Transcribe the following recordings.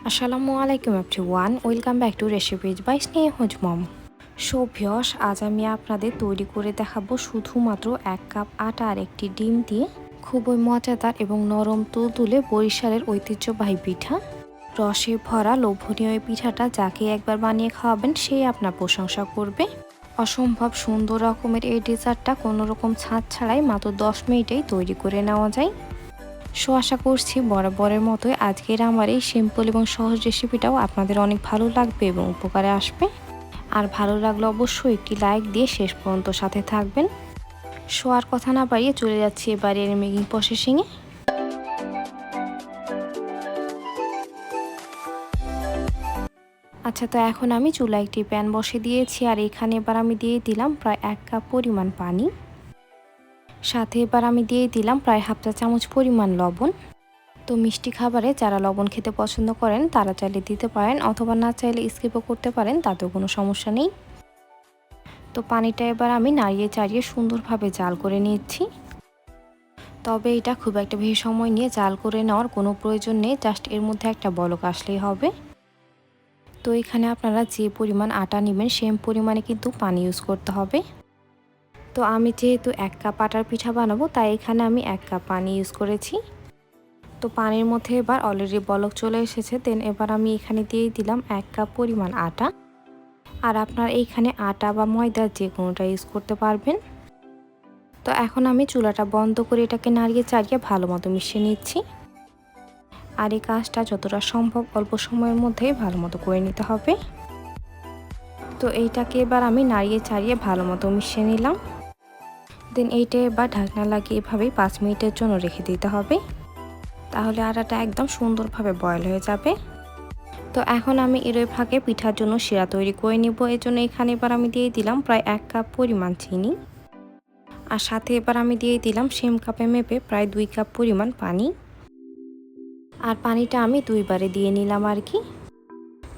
আসসালামু আলাইকুম everyone, welcome back to recipes by Snehaj mom. So viewers, আজ আমি আপনাদের তৈরি করে দেখাবো শুধুমাত্র 1 কাপ আটা আর একটি ডিম দিয়ে খুবই মজাদার এবং নরম তুলতুলে বরিশালের ঐতিহ্যবাহী পিঠা। রসে ভরা লোভনীয় এই পিঠাটা যাকে একবার বানিয়ে খাওয়াবেন সেই আপনার প্রশংসা করবে। অসম্ভব সুন্দর রকমের এই ডেজার্টটা কোনো রকম ছাঁচ ছাড়াই মাত্র 10 মিনিটেই তৈরি করে নেওয়া যায়। সো আশা করছি বরাবরের মতোই আজকের আমার এই সিম্পল এবং সহজ রেসিপিটাও আপনাদের অনেক ভালো লাগবে এবং উপকারে আসবে। আর ভালো লাগলে অবশ্যই একটি লাইক দিয়ে শেষ পর্যন্ত সাথে থাকবেন। সো আর কথা না বাড়িয়ে চলে যাচ্ছি এবার এর মেকিং প্রসেসিংয়ে। আচ্ছা, তো এখন আমি চুলায় একটি প্যান বসে দিয়েছি আর এখানে এবার আমি দিয়ে দিলাম প্রায় 1 কাপ পরিমাণ পানি। সাথে এবার আমি দিয়ে দিলাম প্রায় হাফ চা চামচ পরিমাণ লবণ। তো মিষ্টি খাবারে যারা লবণ খেতে পছন্দ করেন তারা চাইলে দিতে পারেন, অথবা না চাইলে স্কিপও করতে পারেন, তাতেও কোনো সমস্যা নেই। তো পানিটা এবার আমি নাড়িয়ে চাড়িয়ে সুন্দরভাবে জাল করে নিচ্ছি। তবে এটা খুব একটা বেশি সময় নিয়ে জাল করে নেওয়ার কোনো প্রয়োজন নেই, জাস্ট এর মধ্যে একটা বলক আসলেই হবে। তো এখানে আপনারা যে পরিমাণ আটা নেবেন সেম পরিমাণে কিন্তু পানি ইউজ করতে হবে। তো আমি যেহেতু 1 কাপ আটার পিঠা বানাবো তাই এখানে আমি 1 কাপ পানি ইউজ করেছি। তো পানির মধ্যে এবার অলরেডি বলক চলে এসেছে। দেন এবার আমি এখানে দিয়ে দিলাম 1 কাপ পরিমাণ আটা। আর আপনার এইখানে আটা বা ময়দা যে কোনোটা ইউজ করতে পারবেন। তো এখন আমি চুলাটা বন্ধ করে এটাকে নাড়িয়ে চাড়িয়ে ভালো মতো মিশিয়ে নিচ্ছি। আর এই কাজটা যতটা সম্ভব অল্প সময়ের মধ্যেই ভালো মতো করে নিতে হবে। তো এইটাকে এবার আমি নাড়িয়ে চাড়িয়ে ভালো মতো মিশিয়ে নিলাম। দেন এইটা এবার ঢাকনা লাগিয়ে এভাবেই 5 মিনিটের জন্য রেখে দিতে হবে। তাহলে আটাটা একদম সুন্দরভাবে বয়েল হয়ে যাবে। তো এখন আমি এর ফাঁকে পিঠার জন্য শিরা তৈরি করে নেব। এর জন্য এখানে এবার আমি দিয়ে দিলাম প্রায় 1 কাপ পরিমাণ চিনি। আর সাথে এবার আমি দিয়ে দিলাম সেম কাপে মেপে প্রায় 2 কাপ পরিমাণ পানি। আর পানিটা আমি দুইবারে দিয়ে নিলাম আর কি।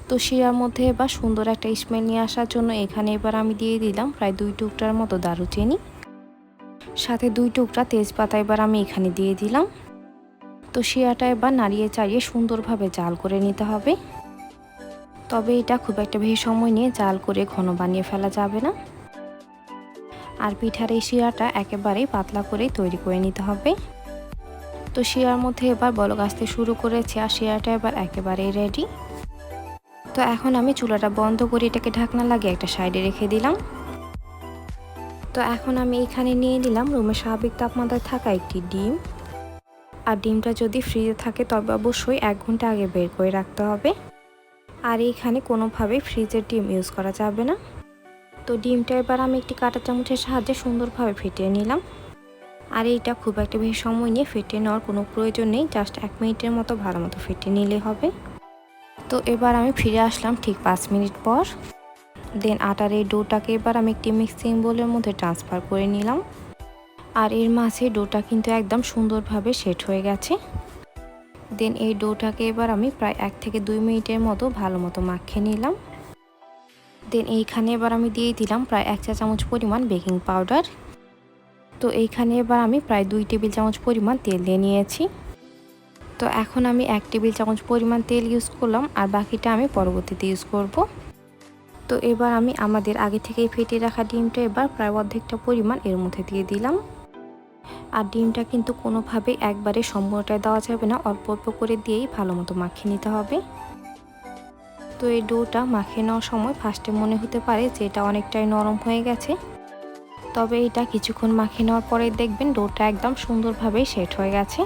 তো শিরার মধ্যে এবার সুন্দর একটা স্মেল নিয়ে আসার জন্য এখানে এবার আমি দিয়ে দিলাম প্রায় 2 টুকরার মতো দারুচিনি। সাথে 2 টুকরা তেজপাতা এবার আমি এখানে দিয়ে দিলাম। তো শিরাটা এবার নাড়িয়ে চাড়িয়ে সুন্দরভাবে জাল করে নিতে হবে। তবে এটা খুব একটা বেশি সময় নিয়ে জাল করে ঘন বানিয়ে ফেলা যাবে না। আর পিঠার এই শিরাটা একেবারেই পাতলা করেই তৈরি করে নিতে হবে। তো শিরার মধ্যে এবার বলক আসতে শুরু করেছে আর শিরাটা এবার একেবারেই রেডি। তো এখন আমি চুলাটা বন্ধ করে এটাকে ঢাকনা লাগিয়ে একটা সাইডে রেখে দিলাম। তো এখন আমি এখানে নিয়ে নিলাম রুমের স্বাভাবিক তাপমাত্রায় থাকা একটি ডিম। আর ডিমটা যদি ফ্রিজে থাকে তবে অবশ্যই 1 ঘন্টা আগে বের করে রাখতে হবে। আর এইখানে কোনোভাবেই ফ্রিজের ডিম ইউজ করা যাবে না। তো ডিমটা এবার আমি একটি কাঁটা চামচের সাহায্যে সুন্দরভাবে ফেটিয়ে নিলাম। আর এইটা খুব একটা বেশি সময় নিয়ে ফেটিয়ে নেওয়ার কোনো প্রয়োজন নেই, জাস্ট 1 মিনিটের মতো ভালো মতো ফেটিয়ে নিলেই হবে। তো এবার আমি ফিরে আসলাম ঠিক 5 মিনিট পর। দেন আটার এই ডোটাকে এবার আমি একটি মিক্সিং বোলের মধ্যে ট্রান্সফার করে নিলাম। আর এর মাঝে ডোটা কিন্তু একদম সুন্দরভাবে সেট হয়ে গেছে। দেন এই ডোটাকে এবার আমি প্রায় 1 থেকে 2 মিনিটের মতো ভালো মতো মাখিয়ে নিলাম। দেন এইখানে এবার আমি দিয়ে দিলাম প্রায় 1 চা চামচ পরিমাণ বেকিং পাউডার। তো এইখানে এবার আমি প্রায় 2 টেবিল চামচ পরিমাণ তেল দিয়ে নিয়েছি। তো এখন আমি 1 টেবিল চামচ পরিমাণ তেল ইউজ করলাম আর বাকিটা আমি পরবর্তীতে ইউজ করব। তো এবার আমি আমাদের আগে থেকেই ফেটিয়ে রাখা ডিমটা এবার প্রায় অর্ধেকটা পরিমাণ এর মধ্যে দিয়ে দিলাম। আর ডিমটা কিন্তু কোনোভাবে একবারে সম্পূর্ণটাই দেওয়া যাবে না, অল্প অল্প করে দিয়েই ভালো মতো মাখিয়ে নিতে হবে। তো এই ডোটা মাখিয়ে নেওয়ার সময় ফার্স্টে মনে হতে পারে যে এটা অনেকটাই নরম হয়ে গেছে, তবে এটা কিছুক্ষণ মাখিয়ে নেওয়ার পরে দেখবেন ডোটা একদম সুন্দরভাবেই সেট হয়ে গেছে।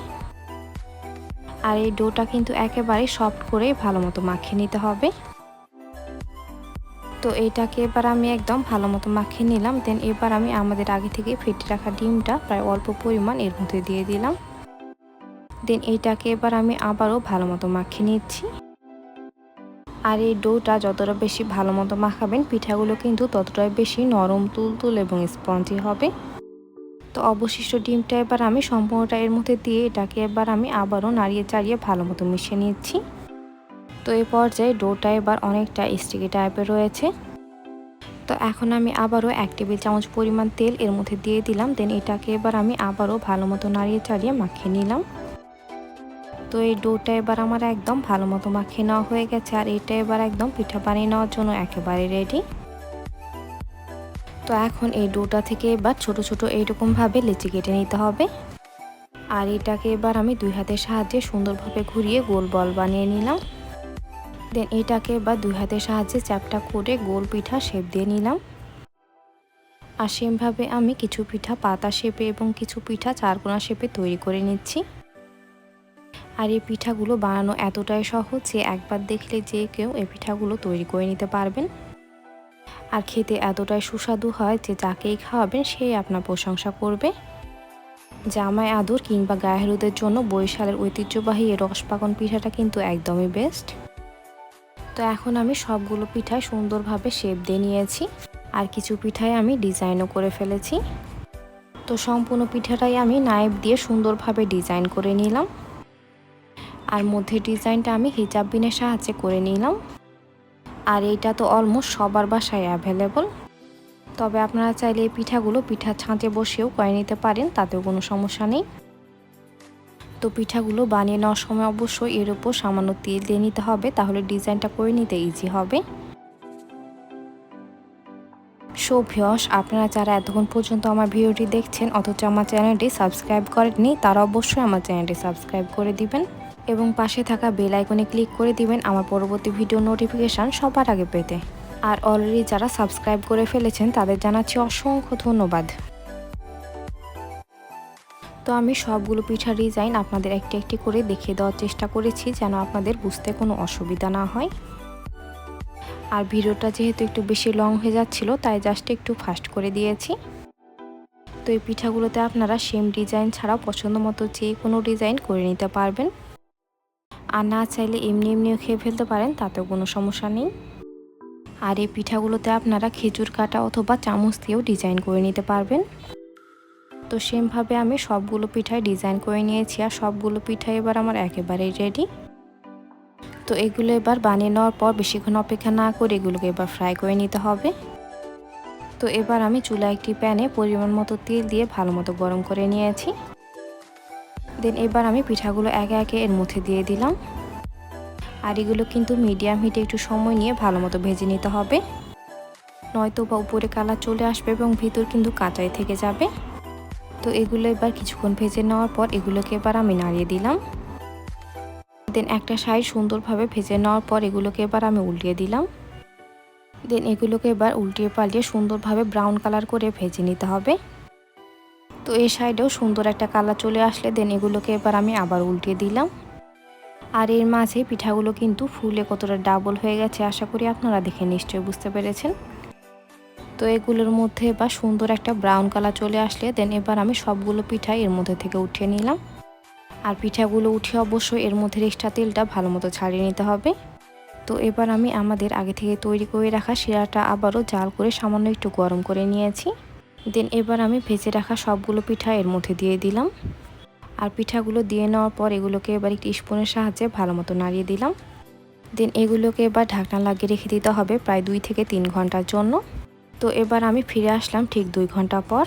আর এই ডোটা কিন্তু একেবারে সফট করে ভালো মতো মাখিয়ে নিতে হবে। তো এইটাকে এবার আমি একদম ভালো মতো মাখিয়ে নিলাম। দেন এবার আমি আমাদের আগে থেকে ফেটিয়ে রাখা ডিমটা প্রায় অল্প পরিমাণ এর মধ্যে দিয়ে দিলাম। দেন এইটাকে এবার আমি আবারও ভালো মতো মাখিয়ে নিচ্ছি। আর এই ডোটা যতটা বেশি ভালো মতো মাখাবেন পিঠাগুলো কিন্তু ততটাই বেশি নরম তুলতুল এবং স্পঞ্জি হবে। তো অবশিষ্ট ডিমটা এবার আমি সম্পূর্ণটা এর মধ্যে দিয়ে এটাকে এবার আমি আবারও নাড়িয়ে চাড়িয়ে ভালো মতো মিশিয়ে নিচ্ছি। তো এই পর্যায়ে ডোটা এবার অনেকটা স্টিকি টাইপের রয়েছে। তো এখন আমি আবারও 1 টেবিল চামচ পরিমাণ তেল এর মধ্যে দিয়ে দিলাম। দেন এটাকে এবার আমি আবারও ভালো মতো নাড়িয়ে চাড়িয়ে মাখিয়ে নিলাম। তো এই ডোটা এবার আমার একদম ভালো মতো মাখিয়ে নেওয়া হয়ে গেছে, আর এটা এবার একদম পিঠা বানিয়ে নেওয়ার জন্য একেবারে রেডি। তো এখন এই ডোটা থেকে এবার ছোট ছোট এইরকমভাবে লেচি কেটে নিতে হবে। আর এটাকে এবার আমি 2 হাতের সাহায্যে সুন্দরভাবে ঘুরিয়ে গোল বল বানিয়ে নিলাম। দেন এটাকে এবার 2 হাতের সাহায্যে চ্যাপটা করে গোল পিঠা শেপ দিয়ে নিলাম। আর সেমভাবে আমি কিছু পিঠা পাতা শেপে এবং কিছু পিঠা চারকোনা শেপে তৈরি করে নিচ্ছি। আর এই পিঠাগুলো বানানো এতটাই সহজ যে একবার দেখলে যে কেউ এই পিঠাগুলো তৈরি করে নিতে পারবেন। আর খেতে এতটাই সুস্বাদু হয় যে যাকেই খাওয়াবেন সেই আপনার প্রশংসা করবে। জামাই আদর কিংবা গায়ে হলুদের জন্য বরিশালের ঐতিহ্যবাহী এই রস পাকন পিঠাটা কিন্তু একদমই বেস্ট। তো এখন আমি সবগুলো পিঠায় সুন্দরভাবে শেপ দিয়ে নিয়েছি, আর কিছু পিঠায় আমি ডিজাইনও করে ফেলেছি। তো সম্পূর্ণ পিঠাটাই আমি নাইফ দিয়ে সুন্দরভাবে ডিজাইন করে নিলাম। আর মধ্যে ডিজাইনটা আমি হিজাব বিনের সাহায্যে করে নিলাম। আর এইটা তো অলমোস্ট সবার বাসায় অ্যাভেলেবল। তবে আপনারা চাইলে এই পিঠাগুলো পিঠার ছাঁচে বসেও করে নিতে পারেন, তাতেও কোনো সমস্যা নেই। তো পিঠাগুলো বানিয়ে নেওয়ার সময় অবশ্যই এর উপর সামান্য তেল দিয়ে নিতে হবে, তাহলে ডিজাইনটা করে নিতে ইজি হবে। সো ভিউয়ার্স, আপনারা যারা এতক্ষণ পর্যন্ত আমার ভিডিওটি দেখছেন অথচ আমার চ্যানেলটি সাবস্ক্রাইব করেননি, তারা অবশ্যই আমার চ্যানেলটি সাবস্ক্রাইব করে দিবেন এবং পাশে থাকা বেল আইকনে ক্লিক করে দিবেন আমার পরবর্তী ভিডিও নোটিফিকেশান সবার আগে পেতে। আর অলরেডি যারা সাবস্ক্রাইব করে ফেলেছেন তাদের জানাচ্ছি অসংখ্য ধন্যবাদ। তো আমি সবগুলো পিঠার ডিজাইন আপনাদের একটি একটি করে দেখিয়ে দেওয়ার চেষ্টা করেছি যেন আপনাদের বুঝতে কোনো অসুবিধা না হয়। আর ভিডিওটা যেহেতু একটু বেশি লং হয়ে যাচ্ছিল তাই জাস্ট একটু ফাস্ট করে দিয়েছি। তো এই পিঠাগুলোতে আপনারা সেম ডিজাইন ছাড়াও পছন্দ মতো যে কোনো ডিজাইন করে নিতে পারবেন। আর না চাইলে এমনি এমনিও খেয়ে ফেলতে পারেন, তাতেও কোনো সমস্যা নেই। আর এই পিঠাগুলোতে আপনারা খেজুর কাটা অথবা চামচ দিয়েও ডিজাইন করে নিতে পারবেন। তো সেমভাবে আমি সবগুলো পিঠায় ডিজাইন করে নিয়েছি, আর সবগুলো পিঠা এবার আমার একেবারেই রেডি। তো এগুলো এবার বানিয়ে নেওয়ার পর বেশিক্ষণ অপেক্ষা না করে এগুলোকে এবার ফ্রাই করে নিতে হবে। তো এবার আমি চুলায় একটি প্যানে পরিমাণ মতো তেল দিয়ে ভালো মতো গরম করে নিয়েছি। দেন এবার আমি পিঠাগুলো একে একে এর মধ্যে দিয়ে দিলাম। আর এগুলো কিন্তু মিডিয়াম হিটে একটু সময় নিয়ে ভালো মতো ভেজে নিতে হবে, নয়তো বা উপরে কালার চলে আসবে এবং ভিতর কিন্তু কাঁচাই থেকে যাবে। তো এগুলো এবার কিছুক্ষণ ভেজে নেওয়ার পর এগুলোকে এবার আমি নাড়িয়ে দিলাম। দেন একটা সাইড সুন্দরভাবে ভেজে নেওয়ার পর এগুলোকে এবার আমি উল্টিয়ে দিলাম। দেন এগুলোকে এবার উল্টিয়ে পাল্টিয়ে সুন্দরভাবে ব্রাউন কালার করে ভেজে নিতে হবে। তো এই সাইডেও সুন্দর একটা কালার চলে আসলে দেন এগুলোকে এবার আমি আবার উল্টিয়ে দিলাম। আর এর মাঝে পিঠাগুলো কিন্তু ফুলে কতটা ডাবল হয়ে গেছে আশা করি আপনারা দেখে নিশ্চয়ই বুঝতে পেরেছেন। তো এগুলোর মধ্যে এবার সুন্দর একটা ব্রাউন কালার চলে আসলে দেন এবার আমি সবগুলো পিঠা এর মধ্যে থেকে উঠিয়ে নিলাম। আর পিঠাগুলো উঠিয়ে অবশ্যই এর মধ্যে এক্সট্রা তেলটা ভালো মতো ছাড়িয়ে নিতে হবে। তো এবার আমি আমাদের আগে থেকে তৈরি করে রাখা শিরাটা আবারও জাল করে সামান্য একটু গরম করে নিয়েছি। দেন এবার আমি ভেজে রাখা সবগুলো পিঠা এর মধ্যে দিয়ে দিলাম। আর পিঠাগুলো দিয়ে নেওয়ার পর এগুলোকে এবার একটি স্পুনের সাহায্যে ভালো মতো নাড়িয়ে দিলাম। দেন এগুলোকে এবার ঢাকনা লাগিয়ে রেখে দিতে হবে প্রায় 2 থেকে 3 ঘন্টার জন্য। তো এবার আমি ফিরে আসলাম ঠিক 2 ঘন্টা পর।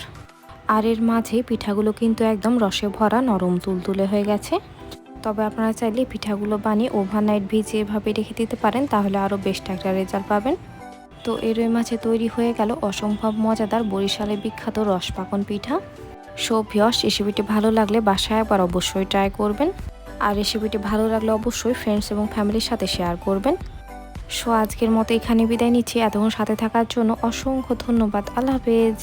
আর এর মাঝে পিঠাগুলো কিন্তু একদম রসে ভরা নরম তুলতুলে হয়ে গেছে। তবে আপনারা চাইলে পিঠাগুলো বানিয়ে ওভারনাইট ভিজিয়ে এভাবে রেখে দিতে পারেন, তাহলে আরও বেস্ট একটা রেজাল্ট পাবেন। তো এর মাঝে তৈরি হয়ে গেল অসম্ভব মজাদার বরিশালের বিখ্যাত রস পাকন পিঠা। সো ভিউয়ার্স, রেসিপিটি ভালো লাগলে বাসায় একবার অবশ্যই ট্রাই করবেন। আর রেসিপিটি ভালো লাগলে অবশ্যই ফ্রেন্ডস এবং ফ্যামিলির সাথে শেয়ার করবেন। সো আজকের মতো এখানে বিদায় নিচ্ছি। এতক্ষণ সাথে থাকার জন্য অসংখ্য ধন্যবাদ। আল্লাহ হাফেজ।